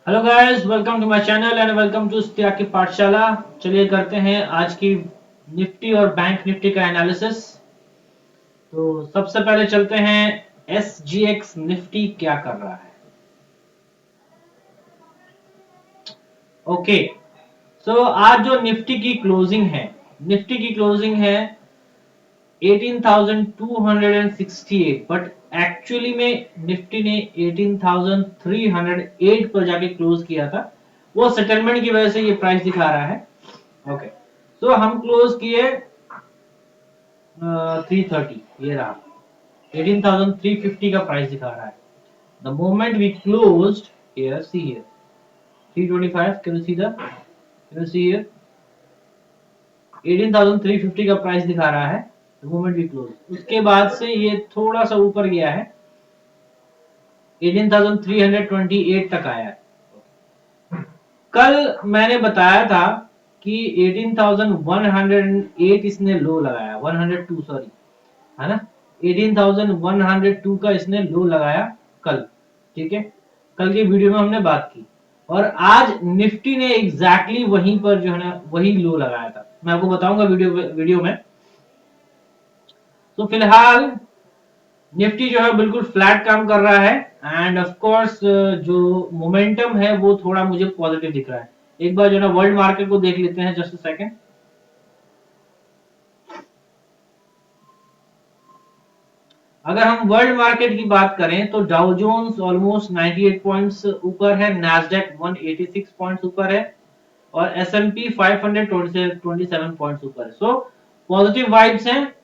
Hello guys, welcome to my channel and welcome to त्याग की पाठशाला। चलिए करते हैं आज की निफ्टी और बैंक निफ्टी का एनालिसिस। तो सबसे पहले चलते हैं एसजीएक्स निफ्टी क्या कर रहा है। ओके, सो आज जो निफ्टी की क्लोजिंग है 18,268, बट एक्चुअली में निफ्टी ने 18,308 पर जाके क्लोज किया था। वो सेटलमेंट की वजह से ये प्राइस दिखा रहा है। ओके, सो हम क्लोज किए 330, ये रहा 18,350 का प्राइस दिखा रहा है। The moment we closed here, see here 325, can you see the, can you see here 18,350 का प्राइस दिखा रहा है द मोमेंट वी क्लोज। उसके बाद से ये थोड़ा सा ऊपर गया है, 18,328 तक आया है। कल मैंने बताया था कि 18,108 इसने लो लगाया, 102 सॉरी, है ना। 18,102 का इसने लो लगाया कल, ठीक है। कल के वीडियो में हमने बात की और आज निफ्टी ने एग्जैक्टली वहीं पर जो है ना वही लो लगाया था। मैं आपको बताऊंगा वीडियो में। तो फिलहाल निफ्टी जो है बिल्कुल फ्लैट काम कर रहा है एंड ऑफ कोर्स जो मोमेंटम है वो थोड़ा मुझे पॉजिटिव दिख रहा है। एक बार जो है ना वर्ल्ड मार्केट को देख लेते हैं, जस्ट अ सेकंड। अगर हम वर्ल्ड मार्केट की बात करें तो डाउ जोन्स ऑलमोस्ट 98 पॉइंट्स ऊपर है, नैस्डैक 186 पॉइंट्स ऊपर है और एसएनपी 527 पॉइंट्स ऊपर है। सो पॉजिटिव वाइब्स हैं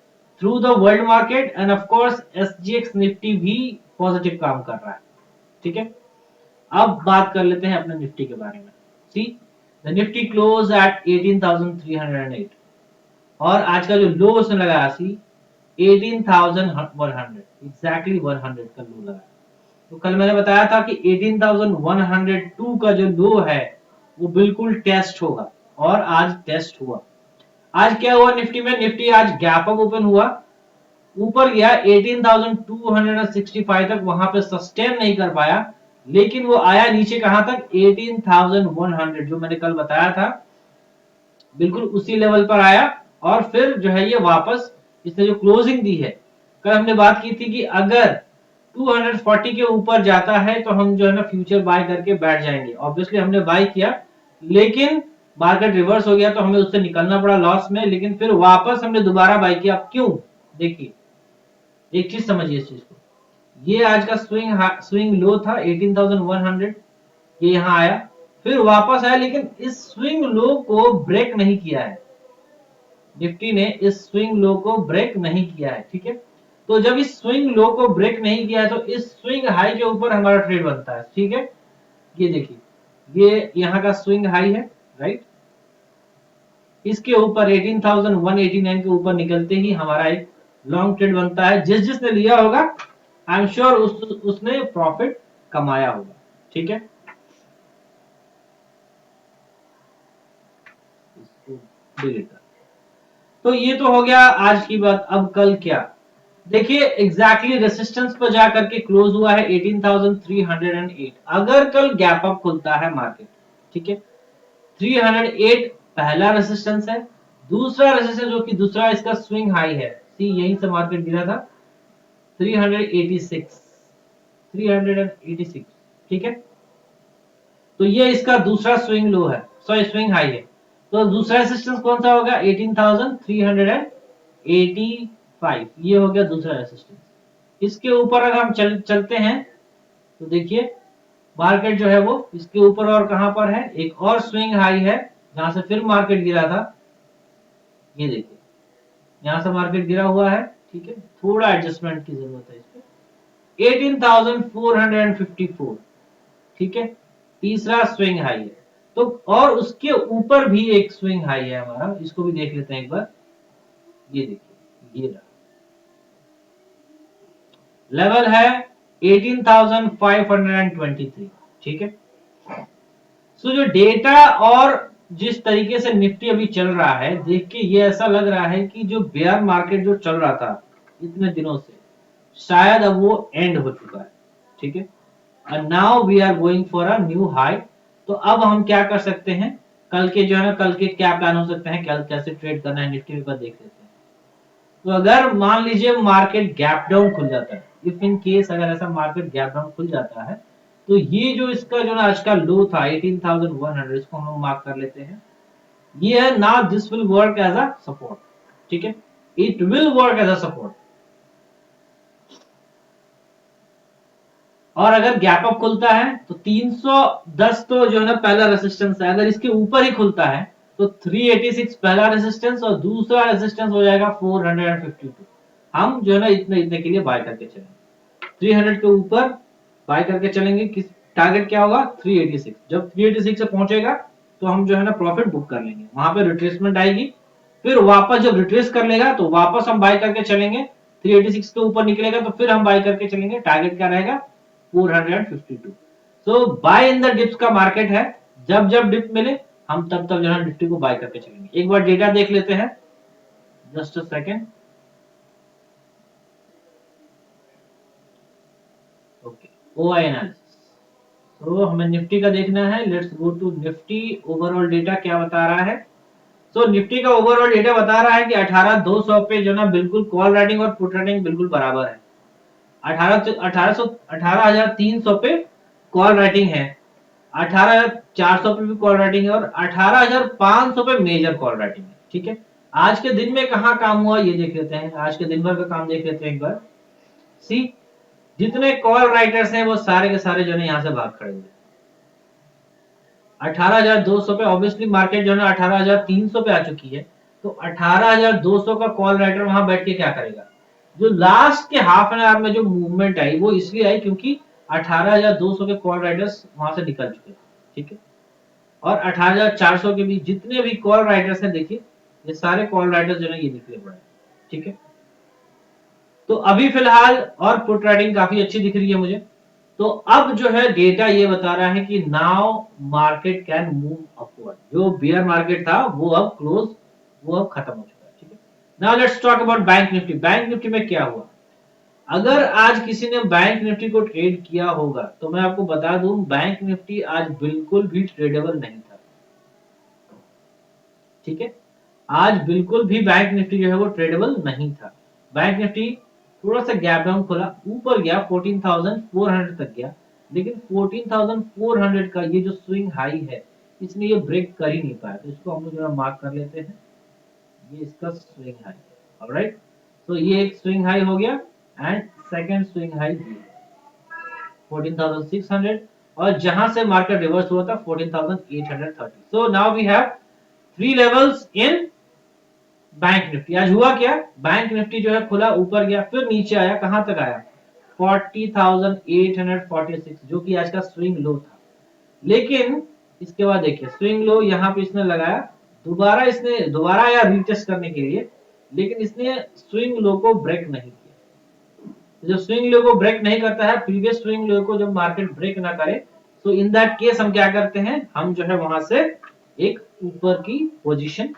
through the world market end of course SGX Nifty भी पॉजिटिव काम कर रहा है, ठीक है। अब बात कर लेते हैं अपने निफ्टी के बारे में। सी, द निफ्टी क्लोज एट 18,308 और आज का जो लो उसने लगाया सी 18,100, एग्जैक्टली 100 का लो लगाया। तो कल मैंने बताया था कि 18,102 का जो लो है वो बिल्कुल टेस्ट होगा और आज टेस्ट हुआ। आज क्या हुआ निफ्टी में, निफ्टी आज गैप अप ओपन हुआ, ऊपर गया 18,265 तक, वहां पे सस्टेन नहीं कर पाया, लेकिन वो आया नीचे कहां तक, 18,100, जो मैंने कल बताया था बिल्कुल उसी लेवल पर आया। और फिर जो है ये वापस इसने जो क्लोजिंग दी है, कल हमने बात की थी कि अगर 240 के ऊपर जाता है तो हम जो है ना फ्यूचर बाय करके बैठ जाएंगे। ऑब्वियसली हमने बाय किया, लेकिन मार्केट रिवर्स हो गया तो हमें उससे निकलना पड़ा लॉस में, लेकिन फिर वापस हमने दोबारा बाय किया। क्यों, देखिए एक चीज समझिए इस चीज को। ये आज का स्विंग लो था 18,100, ये यहाँ आया फिर वापस आया, लेकिन इस स्विंग लो को ब्रेक नहीं किया है निफ्टी ने, इस स्विंग लो को ब्रेक नहीं किया है, ठीक है। तो जब इस स्विंग लो को ब्रेक नहीं किया है तो इस स्विंग हाई के ऊपर हमारा ट्रेड बनता है, ठीक है। ये देखिए ये यहाँ का स्विंग हाई है, राइट। इसके ऊपर 18,189 के ऊपर निकलते ही हमारा एक लॉन्ग ट्रेड बनता है। जिसने लिया होगा आई एम श्योर उसने प्रॉफिट कमाया होगा, ठीक है। इसको डिलीट कर, तो ये तो हो गया आज की बात। अब कल क्या, देखिए एग्जैक्टली रेसिस्टेंस पर जाकर के क्लोज हुआ है 18,308। अगर कल गैप अप खुलता है मार्केट, ठीक है, 308 पहला रेसिस्टेंस है। दूसरा रेसिस्टेंस जो कि दूसरा इसका स्विंग हाई है, सी यहीं से मार्केट गिरा था 386, 386, ठीक है। तो ये इसका दूसरा स्विंग लो है, सॉरी स्विंग हाई है। तो दूसरा रेसिस्टेंस कौन सा होगा, 18,385, ये हो गया दूसरा रेसिस्टेंस। इसके ऊपर अगर हम चलते हैं तो देखिए मार्केट जो है वो इसके ऊपर और कहां पर है, एक और स्विंग हाई है जहां से फिर मार्केट गिरा था। ये देखिए यहां से मार्केट गिरा हुआ है, ठीक है, थोड़ा एडजस्टमेंट की जरूरत है इस पे, 18,454, ठीक है, तीसरा स्विंग हाई है। तो और उसके ऊपर भी एक स्विंग हाई है हमारा, इसको भी देख लेते हैं एक बार। ये देखिए ये रहा लेवल है 18,523, ठीक है। सो जो डेटा और जिस तरीके से निफ्टी अभी चल रहा है, देख के ये ऐसा लग रहा है कि जो बेयर मार्केट जो चल रहा था इतने दिनों से, शायद अब वो एंड हो चुका है, ठीक है। And now we are going for a new high तो अब हम क्या कर सकते हैं, कल के जो है ना, कल के क्या प्लान हो सकते हैं, कल कैसे ट्रेड करना है निफ्टी में देख लेते हैं। तो अगर मान लीजिए मार्केट गैप डाउन खुल जाता है, इफ इन केस अगर ऐसा मार्केट गैप डाउन खुल जाता है, तो ये जो इसका जो ना आज का लो था 18,100, इसको हम मार्क कर लेते हैं। ये है ना, this will work as a support, ठीक है, it will work as a support. और अगर गैप अप खुलता है तो 310 तो जो है ना पहला रेजिस्टेंस है, अगर इसके ऊपर ही खुलता है तो 386 पहला रेजिस्टेंस और दूसरा रेजिस्टेंस हो जाएगा 452। हम जो है ना इतने इतने के लिए बाय करके चलेंगे, 300 के ऊपर बाय करके चलेंगे। किस टारगेट क्या होगा, 386। जब 386 से पहुंचेगा तो हम जो है ना प्रॉफिट बुक कर लेंगे, वहां पे रिट्रेसमेंट आएगी, फिर वापस जब रिट्रेस कर लेगा तो वापस हम बाय करके चलेंगे, 386 के ऊपर निकलेगा तो फिर हम बाय करके चलेंगे। टारगेट क्या रहेगा, 452। सो बाय इन द डिप्स का मार्केट है, जब जब डिप मिले हम तब तब जो है निफ्टी को बाय करके चलेंगे। एक बार डेटा देख लेते हैं, just a second. Okay, OI analysis. तो हमें निफ्टी का देखना है, let's go to Nifty. Overall data क्या बता रहा है, तो निफ्टी का ओवरऑल डेटा बता रहा है कि 18,200 पे जो ना बिल्कुल कॉल राइटिंग और पुट राइटिंग बिल्कुल बराबर है। 18,300 पे कॉल राइटिंग है, 18,400 पे भी कॉल राइटिंग है, और 18,500 पे मेजर कॉल राइटिंग है, ठीक है। आज के दिन में कहाँ काम हुआ ये देख लेते हैं, आज के दिन भर का काम देख लेते हैं एक बार। सी, जितने कॉल राइटर्स हैं वो सारे के सारे जो है यहाँ से भाग खड़े हुए। 18,200 पे ऑब्वियसली मार्केट जो है 18,300 पे आ चुकी है, तो 18,200 का कॉल राइटर वहां बैठ के क्या करेगा। जो लास्ट के हाफ एन आवर में जो मूवमेंट आई वो इसलिए आई क्योंकि 18,200 के कॉल राइटर्स वहां से निकल चुके थे, ठीक है। और 18,400 के भी जितने भी कॉल राइटर्स हैं, देखिए ये सारे कॉल राइटर्स जो है ये निकले पड़े, ठीक है। तो अभी फिलहाल और पुट राइटिंग काफी अच्छी दिख रही है मुझे। तो अब जो है डेटा ये बता रहा है कि now market can move upward. जो बियर मार्केट था वो अब क्लोज, वो अब खत्म हो चुका है, ठीक है। Now let's talk about bank Nifty. Bank Nifty में क्या हुआ, अगर आज किसी ने बैंक निफ्टी को ट्रेड किया होगा तो मैं आपको बता दूं, बैंक निफ्टी आज बिल्कुल भी ट्रेडेबल नहीं था, ठीक है। आज बिल्कुल भी बैंक निफ्टी जो है वो ट्रेडेबल नहीं था। बैंक निफ्टी थोड़ा सा गैप डाउन खोला, ऊपर गया 14,400 तक गया, लेकिन 14,400 का ये जो स्विंग हाई है इसने ये ब्रेक कर ही नहीं पाया, तो इसको हम लोग जरा मार्क कर लेते हैं। ये इसका स्विंग हाई, ऑलराइट। तो ये एक स्विंग हाई हो गया, एंड सेकंड स्विंग हाई 14,600, और जहां से मार्केट रिवर्स हुआ था 14,830। So now we have three levels in bank Nifty. आज हुआ क्या, बैंक निफ्टी जो है खुला ऊपर गया, फिर नीचे आया, कहां तक आया 40,846, जो कि आज का स्विंग लो था। लेकिन इसके बाद देखिए स्विंग लो यहाँ पे इसने लगाया, दोबारा इसने दोबारा आया रीटेस्ट करने के लिए, लेकिन इसने स्विंग लो को ब्रेक नहीं किया। जब स्विंग लो को ब्रेक नहीं करता है, प्रीवियस स्विंग लो को जब मार्केट ब्रेक ना करे, तो इन दैट केस हम क्या करते हैं, हम जो है वहां से एक ऊपर की पोजीशन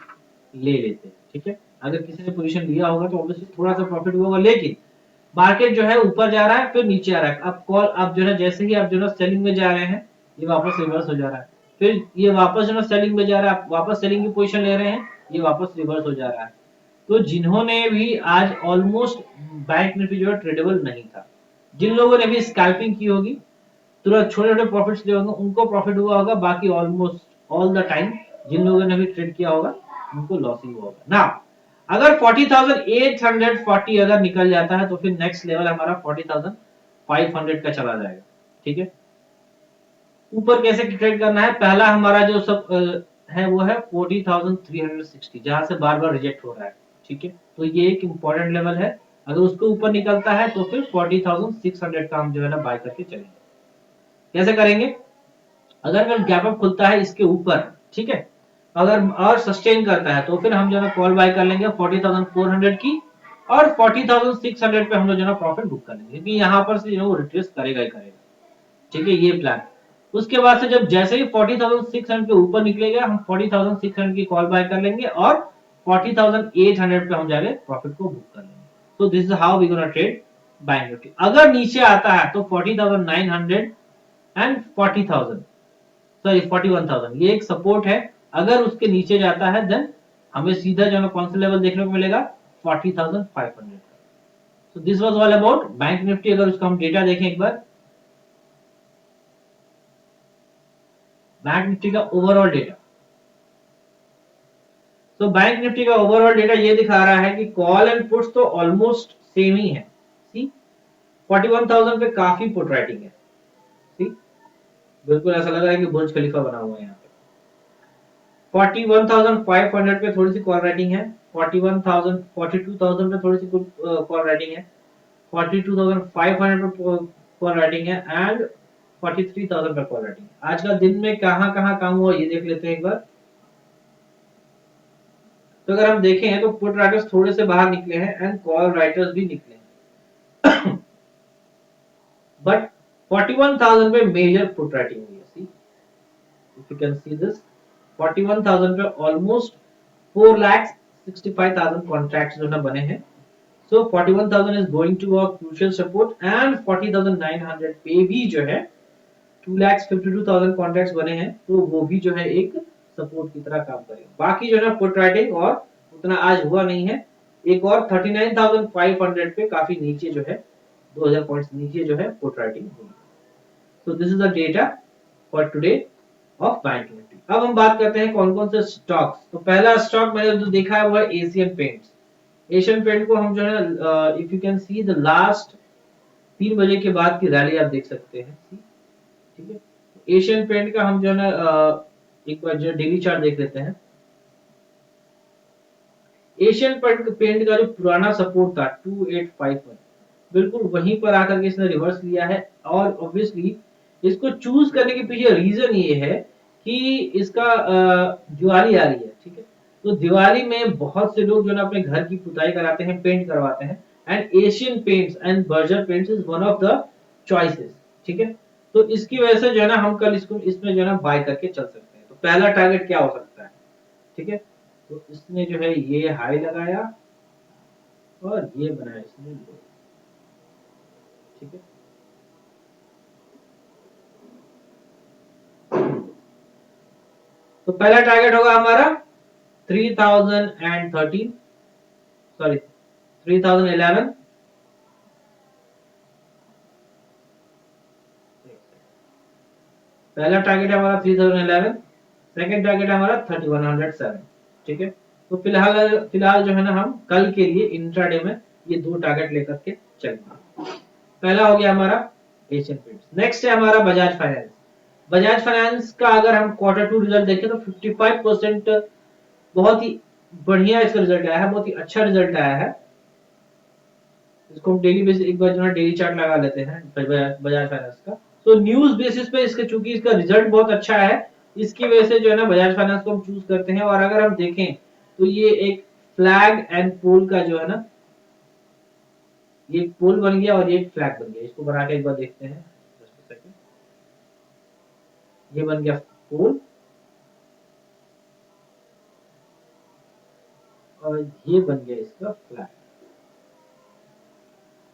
ले लेते हैं, ठीक है। अगर किसी ने पोजीशन लिया होगा तो ऑब्वियसली थोड़ा सा प्रॉफिट होगा, लेकिन मार्केट जो है ऊपर जा रहा है फिर नीचे आ रहा है। अब कॉल, अब जो है जैसे ही आप जो है सेलिंग में जा रहे हैं, ये वापस रिवर्स हो जा रहा है, फिर ये वापस जो है सेलिंग में जा रहा है, वापस सेलिंग की पोजीशन ले रहे हैं, ये वापस रिवर्स हो जा रहा है। तो जिन्होंने भी आज ऑलमोस्ट बैंक निफ्टी जो है ट्रेडेबल नहीं था, जिन लोगों ने भी स्कैल्पिंग की होगी, तुरंत छोटे छोटे प्रॉफिट्स लिए होंगे, उनको प्रॉफिट हुआ होगा, बाकी ऑलमोस्ट ऑल द टाइम जिन लोगों ने भी ट्रेड किया होगा उनको लॉस ही हुआ होगा ना। अगर 40,840 अगर निकल जाता है तो फिर नेक्स्ट लेवल हमारा 40,500 का चला जाएगा, ठीक है। ऊपर कैसे ट्रेड करना है, पहला हमारा जो सब है वो है 40,360, जहां से बार बार रिजेक्ट हो रहा है, ठीक है। तो ये एक इंपॉर्टेंट लेवल है, अगर उसको ऊपर निकलता है तो फिर 40,600 का हम जो है ना बाय करके चलेंगे। कैसे करेंगे, अगर गैप अप खुलता है इसके ऊपर, ठीक है, अगर और सस्टेन करता है तो फिर हम जो है कॉल बाय कर लेंगे 40,400 की, और 40,600 पे हम लोग जो है प्रॉफिट बुक कर लेंगे, क्योंकि यहाँ पर से जो है वो रिट्रेस करेगा ही करेगा, ठीक है, ये प्लान। उसके बाद से जब जैसे ही 40,600 के ऊपर निकलेगा हम 40,600 की कॉल बाय कर लेंगे, और 40,800 पे हम जाके प्रॉफिट को बुक कर लेंगे। तो this is how we gonna trade bank Nifty. अगर नीचे आता है तो 40,900 एंड 40,000, सॉरी 41,000, ये एक सपोर्ट है। अगर उसके नीचे जाता है देन हमें सीधा जो है कौन सा लेवल देखने को मिलेगा, 40,500 का। So this was all about bank Nifty. अगर उसका हम डेटा देखें एक बार, बैंक निफ्टी का ओवरऑल डेटा, तो बैंक निफ्टी का ओवरऑल डेटा ये दिखा रहा है कि कॉल एंड पुट्स तो ऑलमोस्ट सेम ही है। सी 41,000 पे काफी पुट राइटिंग है। सी बिल्कुल ऐसा लग रहा है कि बुर्ज खलीफा बना हुआ है यहाँ पे। 41,500 पे थोड़ी सी कॉल राइटिंग है, 41,000 42,000 पे थोड़ी सी कॉल राइटिंग है, 42,500 पे कॉल राइटिंग है एंड 43,000 पे कॉल राइटिंग है। आज का दिन में कहां कहां काम हुआ ये देख लेते हैं एक बार। तो अगर हम देखें तो पुट राइटर्स थोड़े से बाहर निकले हैं एंड कॉल राइटर्स भी निकले हैं। बट 41,000 पे मेजर पुट राइटिंग हुई है। See if you can see this, 41,000 पे ऑलमोस्ट 4,65,000 कॉन्ट्रैक्ट्स जो है बने हैं। So 41,000 is going to a crucial support and 40,900 पे भी जो है 2,52,000 कॉन्ट्रैक्ट्स बने हैं, तो वो भी जो है एक सपोर्ट की तरह काम करेगा। बाकी जो है पुट राइटिंग और उतना आज हुआ नहीं है। एक और 39,500 पे काफी नीचे जो है 2,000 पॉइंट्स नीचे जो है पुट राइटिंग हुई। So this is the data for today of bank Nifty. अब हम बात करते हैं कौन कौन से स्टॉक्स। तो पहला स्टॉक मैंने जो देखा है वो है एशियन पेंट्स। एशियन पेंट को हम जो है if you can see the last 3 बजे के बाद की रैली आप देख सकते हैं। ठीक है, एशियन पेंट का हम जो है एक बार जो डेली चार्ट देख लेते हैं। एशियन पेंट का जो पुराना सपोर्ट था 2851, बिल्कुल वहीं पर आकर के इसने रिवर्स लिया है। और ऑब्वियसली इसको चूज करने के पीछे रीजन ये है कि इसका दिवाली आ रही है। ठीक है, तो दिवाली में बहुत से लोग जो है अपने घर की पुताई कराते हैं, पेंट करवाते हैं and Asian paints and Berger paints is one of the choices. ठीक है, तो इसकी वजह से जो है ना हम कल इसको इसमें जो है ना बाय करके चल सकते हैं। तो पहला टारगेट क्या हो सकता है? ठीक है, तो इसने जो है ये हाई लगाया और ये बनाया इसने लो। ठीक है, तो पहला टारगेट होगा हमारा 3013, सॉरी 3011। पहला टारगेट है हमारा 3011, सेकंड टारगेट है हमारा 3107। ठीक है, तो फिलहाल जो है ना हम कल के लिए इंट्राडे में ये दो टारगेट लेकर के चलेंगे। पहला हो गया हमारा एशियन पेंट्स। नेक्स्ट है हमारा बजाज फाइनेंस। बजाज फाइनेंस का अगर हम Q2 रिजल्ट देखें तो 55% बहुत ही बढ़िया इसका रिजल्ट आया है, बहुत ही अच्छा रिजल्ट आया है। इसको हम डेली बेसिस एक बार जो है डेली चार्ट लगा लेते हैं बजाज फाइनेंस का। तो न्यूज बेसिस पे इसके चूंकि इसका रिजल्ट बहुत अच्छा है, इसकी वजह से जो है ना बजाज फाइनेंस को हम चूज करते हैं। और अगर हम देखें तो ये एक फ्लैग एंड पोल का जो है ना, ये पोल बन गया और ये फ्लैग बन गया। इसको बना के एक बार देखते हैं, जस्ट सेकंड। ये बन गया पोल और ये बन गया इसका फ्लैग।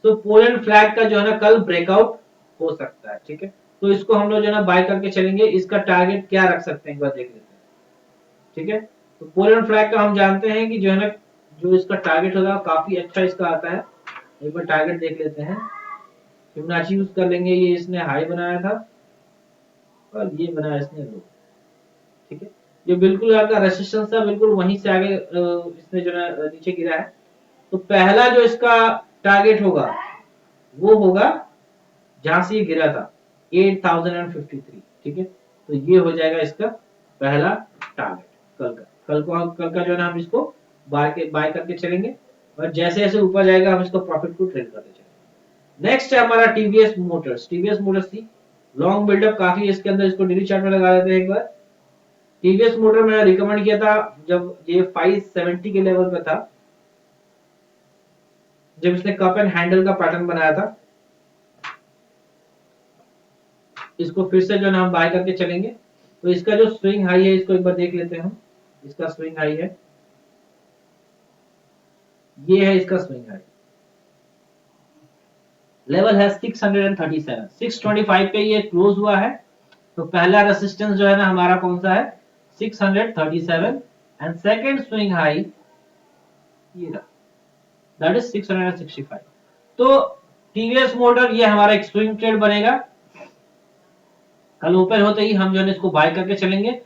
तो पोल एंड फ्लैग का जो है ना कल ब्रेकआउट हो सकता है। ठीक है, तो इसको हम लोग जो है ना बाय करके चलेंगे। इसका टारगेट क्या रख सकते हैं एक बार देख लेते हैं। ठीक है, तो पोल एंड फ्लैग का हम जानते हैं कि जो है ना जो इसका टारगेट होगा काफी अच्छा इसका आता है। एक बार टारगेट देख लेते हैं। फिबोनाची यूज कर लेंगे। ये इसने हाई बनाया था और ये बनाया इसने लो। ठीक है, ये बिल्कुल आपका रेसिस्टेंस था, बिल्कुल वहीं से आगे इसने जो है नीचे गिरा है। तो पहला जो इसका टारगेट होगा वो होगा जहां से ये गिरा था 8053। ठीक है, तो ये हो जाएगा इसका पहला टारगेट कल का। कल का जो है ना हम इसको बाय करके चलेंगे और जैसे जैसे ऊपर जाएगा हम इसको प्रॉफिट को ट्रेड करते चलेंगे। नेक्स्ट है हमारा टीवीएस मोटर्स। टीवीएस मोटर्स की लॉन्ग बिल्डअप काफी है इसके अंदर। इसको डेली चार्ट में लगा देते हैं एक बार। टीवीएस मोटर मैंने रिकमेंड किया था जब ये 570 के लेवल पे था, जब इसने कप एंड हैंडल का पैटर्न बनाया था। इसको फिर से जो है हम बाय करके चलेंगे। तो इसका जो स्विंग हाई है इसको एक बार देख लेते हैं हम। इसका स्विंग हाई है, ये है इसका स्विंग हाई। लेवल है 637, 625 पे ये क्लोज हुआ है तो पहला रेसिस्टेंस जो है ना हमारा कौन सा है 637 एंड सेकंड स्विंग हाई ये रहा, दैट इज 665। तो टीवीएस मोटर ये हमारा एक स्विंग ट्रेड बनेगा। कल ओपन होते ही हम जो है इसको बाय करके चलेंगे।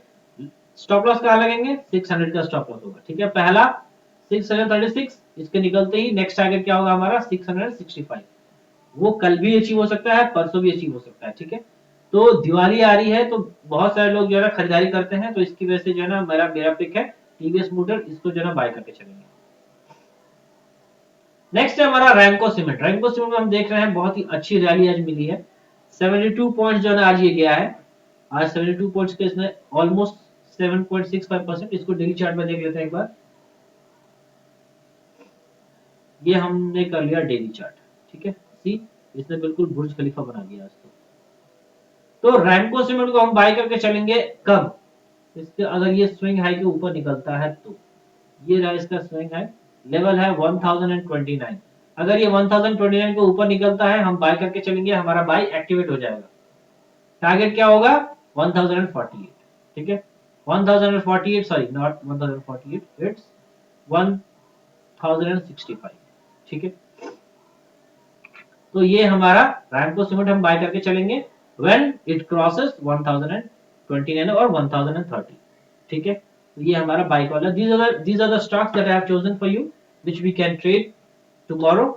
स्टॉप लॉस कहाँ लगेंगे 600 का स्टॉप लॉस होगा, ठीक है। पहला 636, इसके निकलते ही नेक्स्ट टारगेट क्या होगा हमारा 665। वो कल भी अचीव हो सकता है, परसों भी अचीव हो सकता है, ठीक है। तो दिवाली आ रही है तो बहुत सारे लोग जो है ना खरीदारी करते हैं, तो इसकी वजह से जो है ना मेरा मेरा पिक है टीवीएस मोटर, इसको जो है ना बाय करके चलेंगे। नेक्स्ट है हमारा रैमको सीमेंट। रैमको सीमेंट में हम देख रहे हैं बहुत ही अच्छी रैली आज मिली है। 72 पॉइंट्स जो है ना आज ये गया है। आज 72 पॉइंट्स के इसने ऑलमोस्ट 7.65%। इसको डेली चार्ट में देख लेते हैं एक बार। ये हमने कर लिया डेली चार्ट, ठीक है। सी इसने बिल्कुल बुर्ज खलीफा बना दिया आज तो रैमको सीमेंट को हम बाय करके चलेंगे कब, इसके अगर ये स्विंग हाई के ऊपर निकलता है तो। ये रहा इसका स्विंग हाई, लेवल है 1029। अगर ये 1029 के ऊपर निकलता है हम बाय करके चलेंगे, हमारा बाय एक्टिवेट हो जाएगा। टारगेट क्या होगा 1048, ठीक है। 1048 सॉरी नॉट 1048, इट्स 1065, ठीक है। तो ये हमारा रैमको सीमेंट हम बाय करके चलेंगे व्हेन इट क्रॉसेस 1029 और 1030, ठीक है। तो ये हमारा बाय कॉल है। these are the stocks that I have chosen for you which we can trade tomorrow,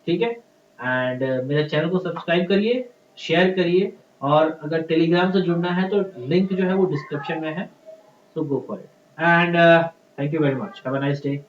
ठीक है। एंड मेरे चैनल को सब्सक्राइब करिए, शेयर करिए, और अगर टेलीग्राम से जुड़ना है तो लिंक जो है वो डिस्क्रिप्शन में है, so go for it. And thank you very much, have a nice day.